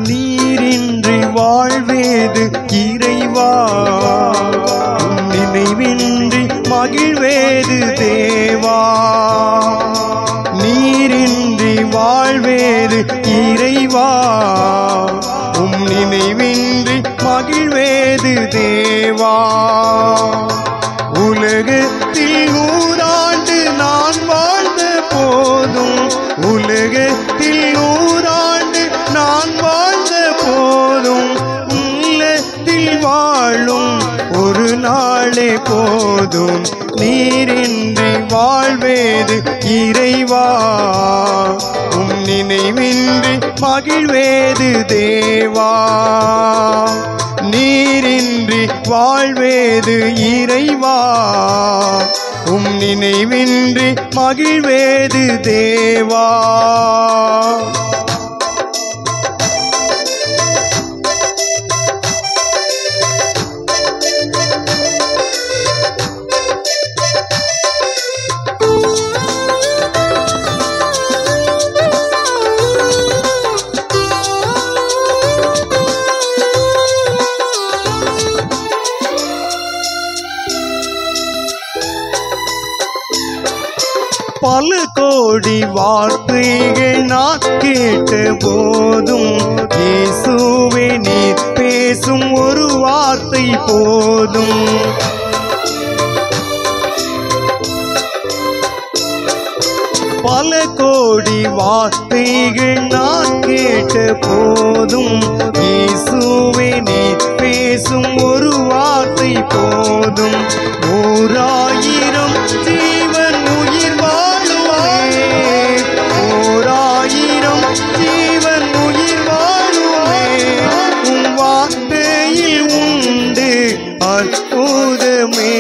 நீரின்றி வாழ்வேது இறைவா, நினைவின்றி மகிழ்வேது தேவா. நீரின்றி வாழ்வேது இறைவா, நினைவின்றி மகிழ்வேது தேவா. உலகத்தில் 100 ஆண்டு நான் வாழ்ந்த போதும், உலகத்தில் 100 ஆண்டு நான் வாழ்ந்த போதும், உள்ளத்தில் வாழும் ஒரு நாளே போதும். நீரின்றி வாழ்வேது இறைவா, நினைவின்றி மகிழ்வேது தேவா. நீரின்றி வாழ்வேது இறைவா, நினைவின்றி மகிழ்வேது தேவா. பல கோடி வார்த்தைகள் நான் கேட்ட போதும், இயேசுவே நீர் பேசும் ஒரு வார்த்தை போதும். பல கோடி வார்த்தைகள் நான் கேட்ட போதும், இயேசுவே நீர் பேசும் ஒரு வார்த்தை போதும். 1000 ஜீவன் உயிர் வாழுமே, 1000 ஜீவன் உயிர் வாழுமே. உன் வார்த்தையில் உண்டு அற்புதமே.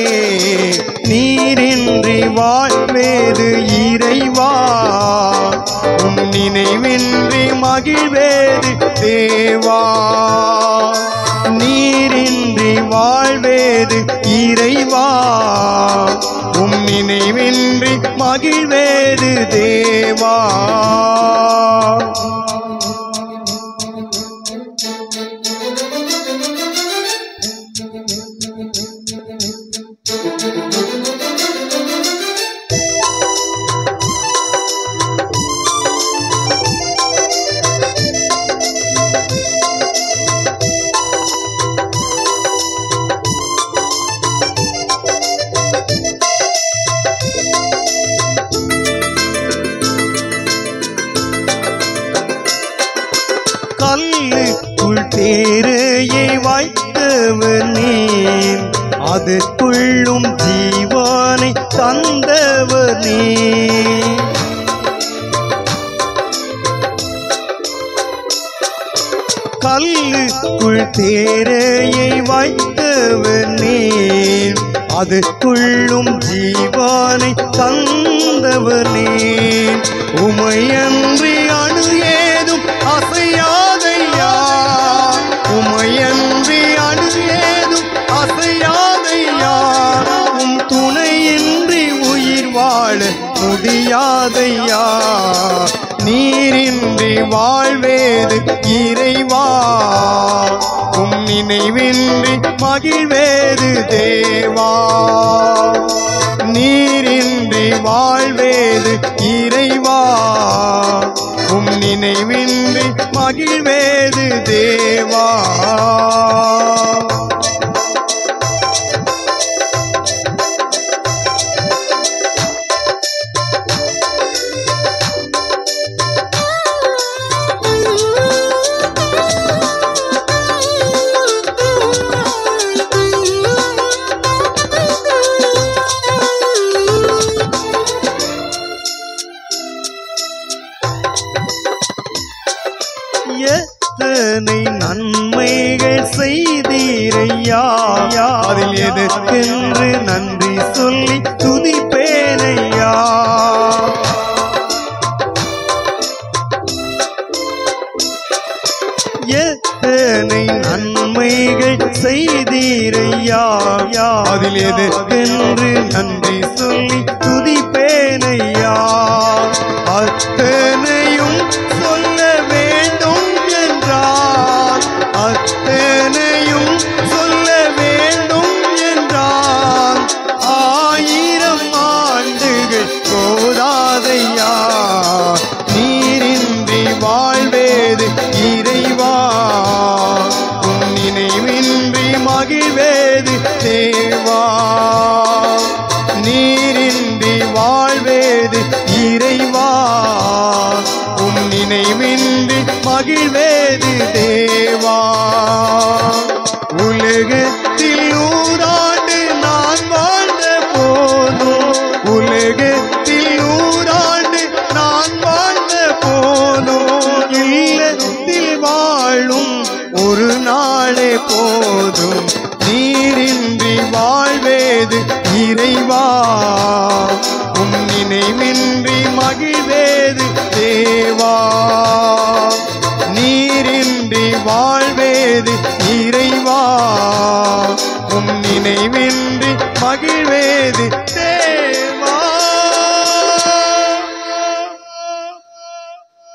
நீரின்றி வாழ்வேது இறைவா, நினைவின்றி மகிழ்வேது தேவா. நீரின்றி வாழ்வேது இறைவா, நினைவின்றி மகிழ்வேது தேவா. கல்லுக்குள் தேரையை வைத்தவர் நீர், அதற்குள்ளும் ஜீவனை தந்தவர் நீர். கல்லுக்குள் தேரையை வைத்தவர் நீர், அதற்குள்ளும் ஜீவனை தந்தவர் நீர். உமையன்றி அணு ஏதும் அசையாதையா, உமையன்றி அணு ஏதும் அசையாதையா. துணையின்றி உயிர் வாழ முடியாதையா. நீரின்றி வாழ்வேது இறைவா, நினைவின்றி மகிழ்வேது தேவா. நீரின்றி வாழ்வேது இறைவா, நினைவின்றி மகிழ்வேது தேவா. எத்தனை நன்மைகள் செய்தீரையா, அதில் எதற்கென்று நன்றி சொல்லி துதிப்பேனையா. எத்தனை நன்மைகள் செய்தீரையா, அதில் எதற்கென்று நன்றி சொல்லி துதிப்பேனையா. அத்தனையும் சொல்ல வேண்டும் என்றால், அத்தனையும் சொல்ல வேண்டும் என்றால் 1000 ஆண்டுகள் போதாதையா. நீரின்றி வாழ்வேது இறைவா, உன் நினைவின்றி மகிழ்வேது தேவா. நீரின்றி வாழ்வேது இறைவா, உன் நினைவின்றி மகிழ்வேது தேவா. உலகத்தில் 100 ஆண்டு நான் வாழ்ந்த போதும், உலகத்தில் 100 ஆண்டு நான் வாழ்ந்த போதும், இல்லத்தில் வாழும் ஒரு நாளே போதும். நீரின்றி வாழ்வேது இறைவா, உன் நினைவின்றி மகிழ்வேது தேவா. நீரின்றி வாழ்வேது இறைவா, உன் நினைவின்றி மகிழ்